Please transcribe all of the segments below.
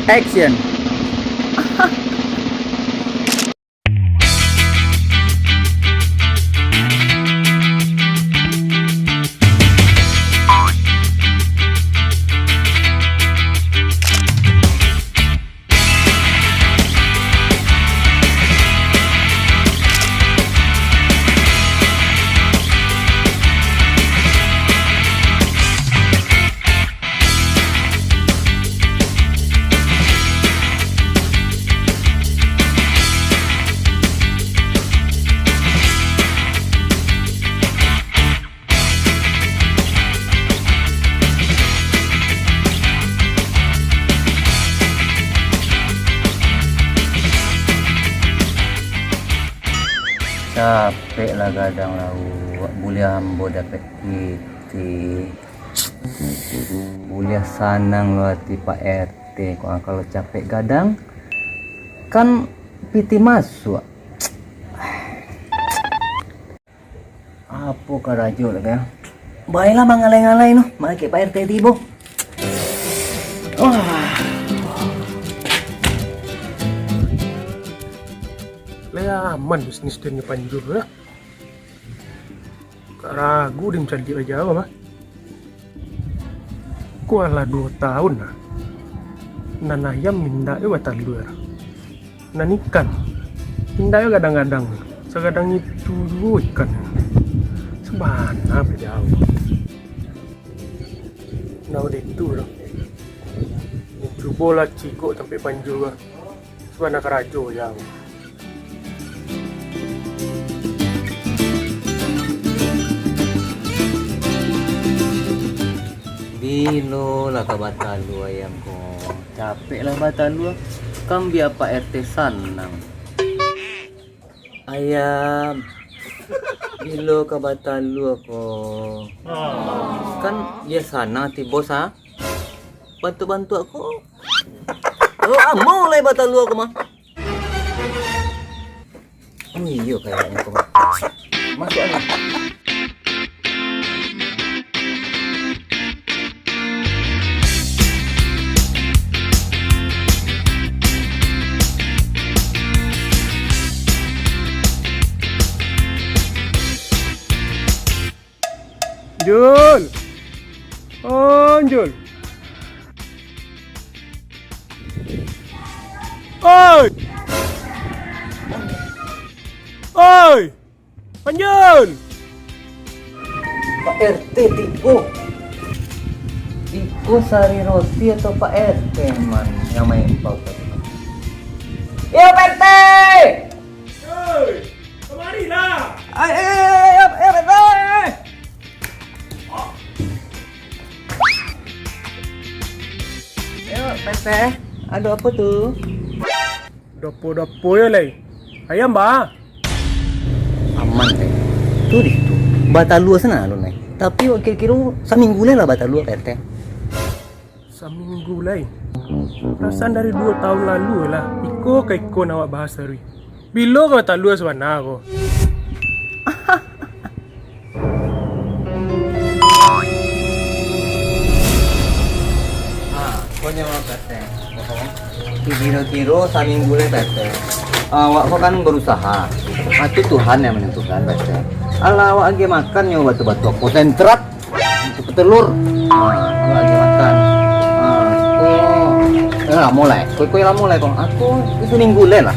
Action. Capek lah gadang lau boleh ambo dapat kiti boleh sanang lo hati Pak RT kalau capek gadang kan piti masuk apa karajo lah kan baiklah mangalai-ngalai no maki Pak RT tibo aman bisnis dia panjur ya. Kak ragu dia mencari aja apa mah. Kuala 2 tahun nah. Nanayam minda batal luar. Nanikan. Minda kadang-kadang. Sekadang itu ikan. Sebana jauh. Nah udah itu loh. Itu bola ciko sampai panjur. Sebana karajo jauh. Bilo lah ka batalu ayam ko. Capek lah batalu. Kambi apa RT sanang. Ayam. Bilo ka batalu ako. Kan ya sana ti bos ha. Bantu-bantu aku. Oh, mau lah batalu ako mah. Oh iya kayaknya ko. Masuk aja. Jul. Oh, Jul. Oi. Oi. Panjul. Pak RT Tiko. Tiko Sari Roti atau Pak RT man yang main pau tadi. Ya Pak RT. Oi. Kemari lah. Ayo Pak RT. Teteh, ada apa tuh? Dopo-dopo ya lay. Ayam ba? Aman teh. Tuh di situ. Batalua sana lo nih. Tapi kira-kira seminggu lah batalua Teteh. Seminggu lay. Perasaan dari 2 tahun lalu lah. Iko ke iko nawak bahasa ri. Bilo ka talua swana ako. Pokoknya mau Teteh. Kira-kira seminggu lah Teteh. Awak kok kan berusaha. Itu Tuhan yang menentukan Teteh. Alah awak lagi makan nyawa batu-batu konsentrat untuk telur. Awak lagi makan. Lah mulai. Koi lah mulai kong. Aku itu minggu lah.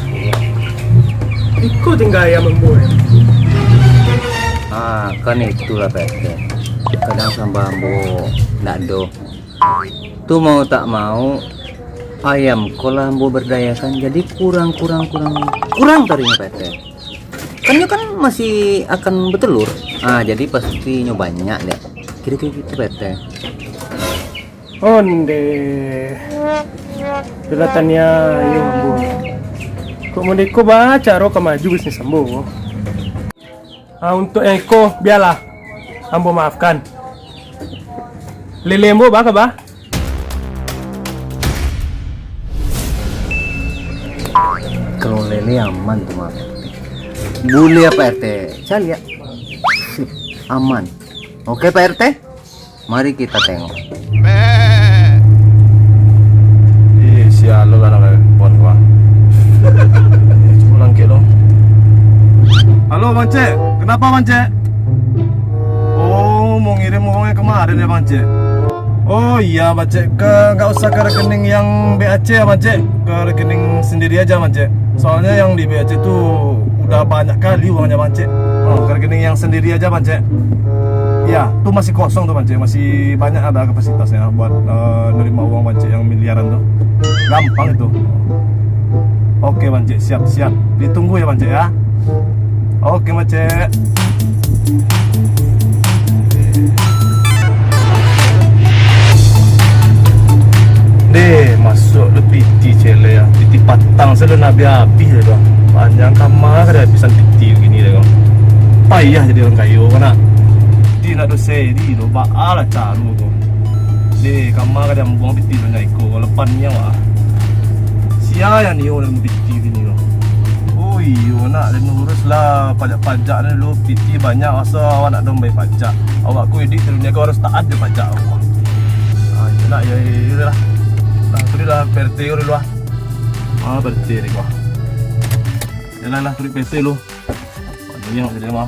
Iko tinggal ayam membuat. Kan itulah Teteh. Kadang sambambo ndak do. Tuh mau tak mau ayam kolambo berdayakan jadi kurang tarinya Teteh. Kan masih akan bertelur. Jadi pasti nyobanya deh. Kira-kira gitu Teteh. Onde. Kelihatannya ayo bu. Kok mau deko baca ro maju bisnis ambo. Untuk Eko biarlah. Ambo maafkan. Lele ambo baka ba? Kalau lele aman tuh Mas. Boleh ya Pak RT? Saya lihat. Sip, aman. Oke Pak RT? Mari kita tengok. Sial apa Bang Cek? Oh, mau ngirim uangnya kemarin ya Bang Cek? Oh iya Bang Cek, nggak usah ke rekening yang BAC ya Bang Cek, ke rekening sendiri aja Bang Cek. Soalnya yang di BAC tuh udah banyak kali uangnya Bang Cek. Oh, ke rekening yang sendiri aja Bang Cek. Iya, tuh masih kosong tuh Bang Cek, masih banyak ada kapasitasnya buat nerima uang Bang Cek yang miliaran tuh. Gampang itu. Oke Bang Cek, siap-siap. Ditunggu ya Bang Cek ya. Oke Bang Cek. Deh, masuk le piti cele ya. Piti patang selalu nabi habis ya doang. Panjang kamar ada habisan piti begini deh kau. Payah jadi orang kayu kan. Di nak dosa di do baala caru tu. Deh, kamar ada buang piti banyak iko lepannya wah. Sia yang ni orang piti begini loh. Oh iyo nak dan urus lah pajak-pajak ni lo piti banyak masa awak nak dong bayar pajak. Awak ku edit dunia kau harus taat dia pajak awak. Ah, iya nak ya lah. Nah, tu dah PT lu lah. Ah, PT ni kau. Jalan lah tulis PT lu. Ada yang ada mah.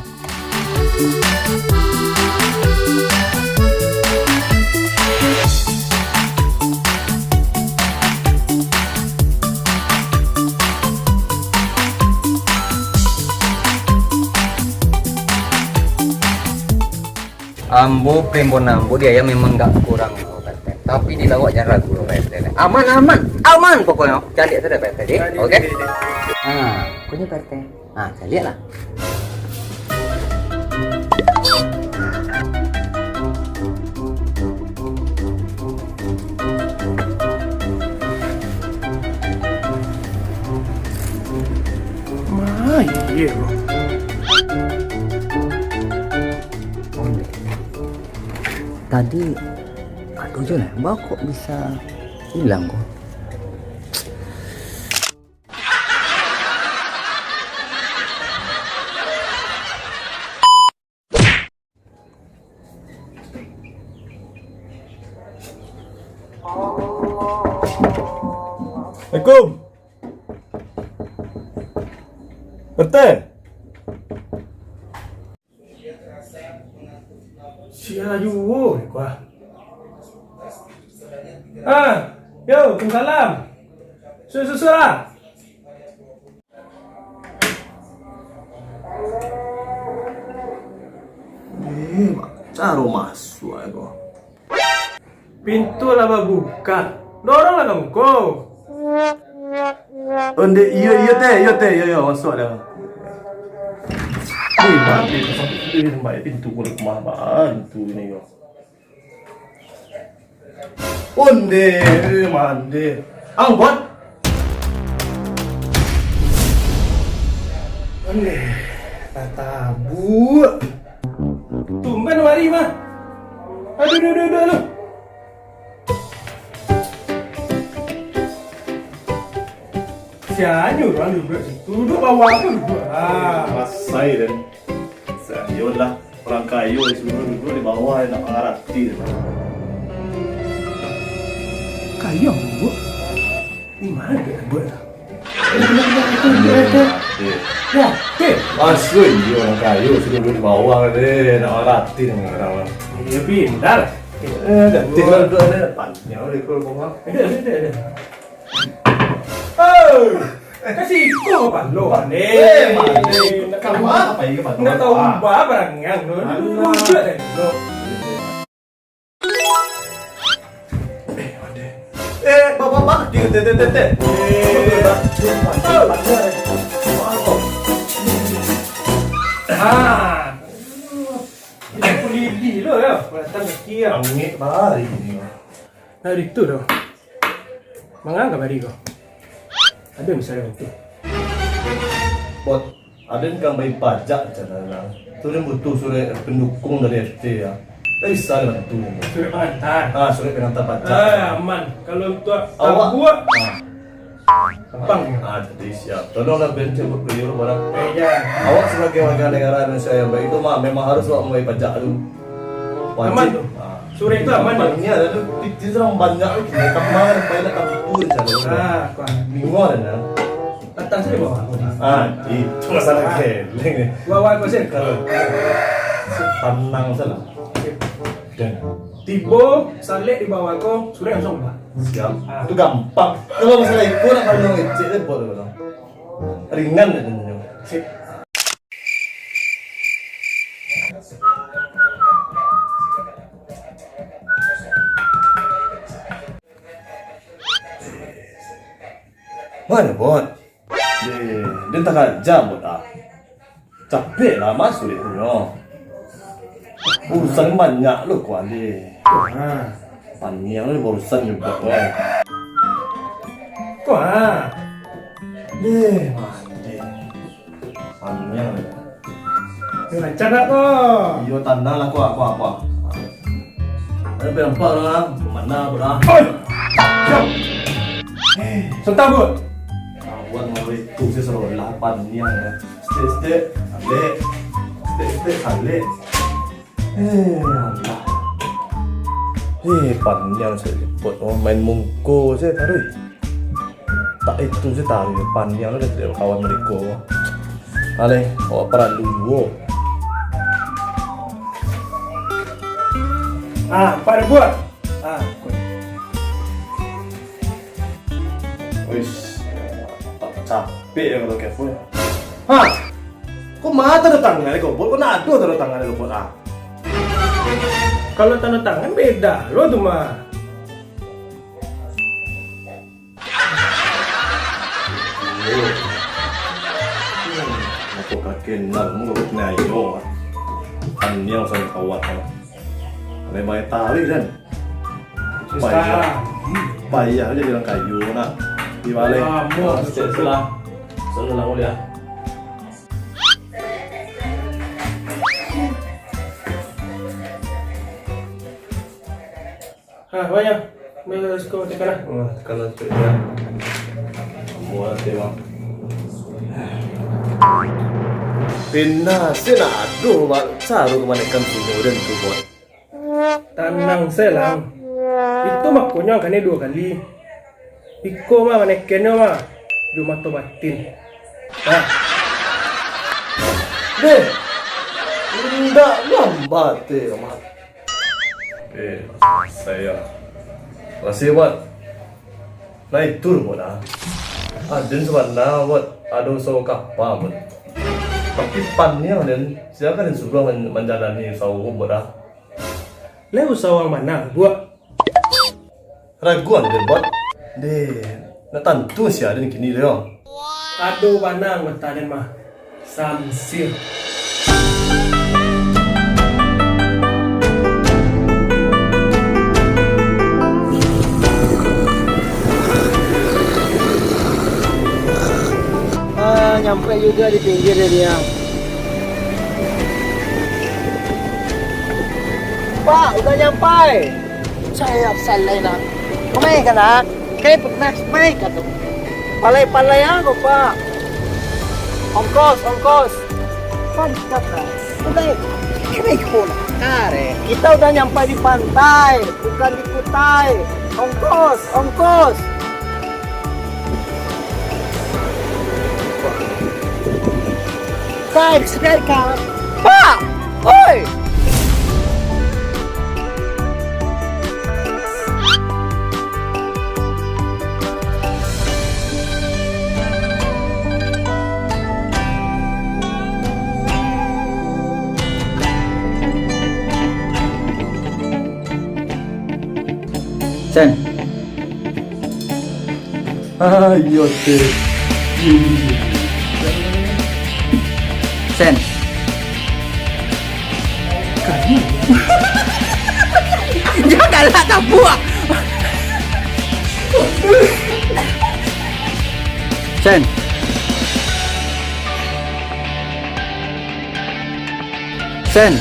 Ambo primbon ambo dia ya memang nggak kurang loh, PT. Tapi di lawak jangan ragu loh PT. Aman pokoknya. Jangan lihat sudah PT deh. Oke. Ah, punya PT. Ah, saya lihat lah. Mah, iya loh. Tadi aduh Jon, mbak kok bisa hilang kok? Assalamualaikum. Betul. Sia juga kuah. Ah, yo, Waalaikumsalam. Susu lah. Caro masuk aku. Pintu lah buka. Dorong lah kamu kau. Onde iya teh masuk dah. Mati sampai pintu kulit mahal pintu ini kau. Onde mande. Angkot. Onde. Tabu. Tumben mari mah. Aduh. Sianyu orang duduk situ, duduk bawah aku duduk. Masai dan saya lah orang kayu disuruh duduk di bawah nak ngarati. Kayu bu, di mana dia buat? Ya, Masuk dia orang kayu suruh duduk di bawah deh nak ngarati dengan orang. dia pintar. Tinggal duduk ada panjang di kolong. Ada. Oh, kasih kau apa lo? Kamu apa ini Pak? Nggak tahu barang yang lo duduk deh lo. Bapak, tete. Aku lili lo ya, datang ke kia. Angin bari ini. Nah itu dong. Mangga bari ko. Ada misalnya itu. Bot, ada yang bayar pajak cara. Sudah butuh surat pendukung dari RT ya. Tak bisa bantu. Surat pengantar. Surat pengantar pajak. Aman. Kalau untuk Awak buat gampang. Jadi siap. Tolonglah benci berperiur barang. Ya. Awak sebagai warga negara Indonesia yang baik itu memang harus awak membayar pajak tu. Aman tu. Surat itu aman tu. Ini ada tu di serang banyak tu. Kamar bayar tak tahu cara. Kuan. Bingung ada. datang sini bawa aku. Itu masalah geleng nih. Bawa aku sini. Kalau tenang salah. Dan Tibo, salek di bawah aku, sudah langsung Pak. siap. Itu gampang. Kalau masalah itu nak kalau ngecek itu boleh. Ringan aja nih. Sip. Mana bot? Dia tak jam bot capek lah masuk dia punya. Urusan banyak lu kuat dia. Panjang lu urusan juga kan. Wah, Mandi. Panjang. ini lancar tak kok? Iyo tanah lah kuat. Ada berapa orang? Mana berapa? Oi! Siap! Sentak bu! Kawan mau itu sih seru lah panjang ya. Step, sale. Allah. Panjang saya buat main mungko saya taruh. Tak itu saya taruh panjang lah dari kawan mereka. Ale, awak peran dulu. Pak ada buat? Wis, tak capek ya kalau kepo. Kok mata ada tangannya kok? Kok nado ada tangannya lo buat Kalau tanda tangan beda, lo tuh mah. Aku kakek nak mau nayo. Panjang sama kawan. Ale mai tahu kan? Payah aja bilang kayu nak. Di balik. Setelah mulia. Banyak. Let's go tekan lah. Kalau cerita buat bang. Pina sih aduh mak saru kemana kan punya dan tu buat. Tenang selang. Itu makanya kan 2 kali. Iko mah manekennya mah cuma tobatin. Deh, enggak lambat deh mak. Saya masih buat naik tur buat Ada sebenarnya buat ada usaha kapal buat. Tapi pannya dan siapa yang suruh menjalani usaha buat Le usaha mana buat? raguan dan buat deh. Nak tentu sih ada yang kini dia. Aduh banang mataden mah. Samsir. Nyampe juga di pinggir dia. Pak, udah nyampe. Saya salay na. Kumay ka na. Kaya pag may ka to. Palay-palay ako, Pak. Ongkos. Pantat ka. Udah, kumay ko na. Kare, kita udah nyampe di pantai, bukan di Kutai. Ongkos. Sekali kak. Pak! Oi! Sen, Ayo deh. Sen. Janganlah tak buat. Sen. Sen.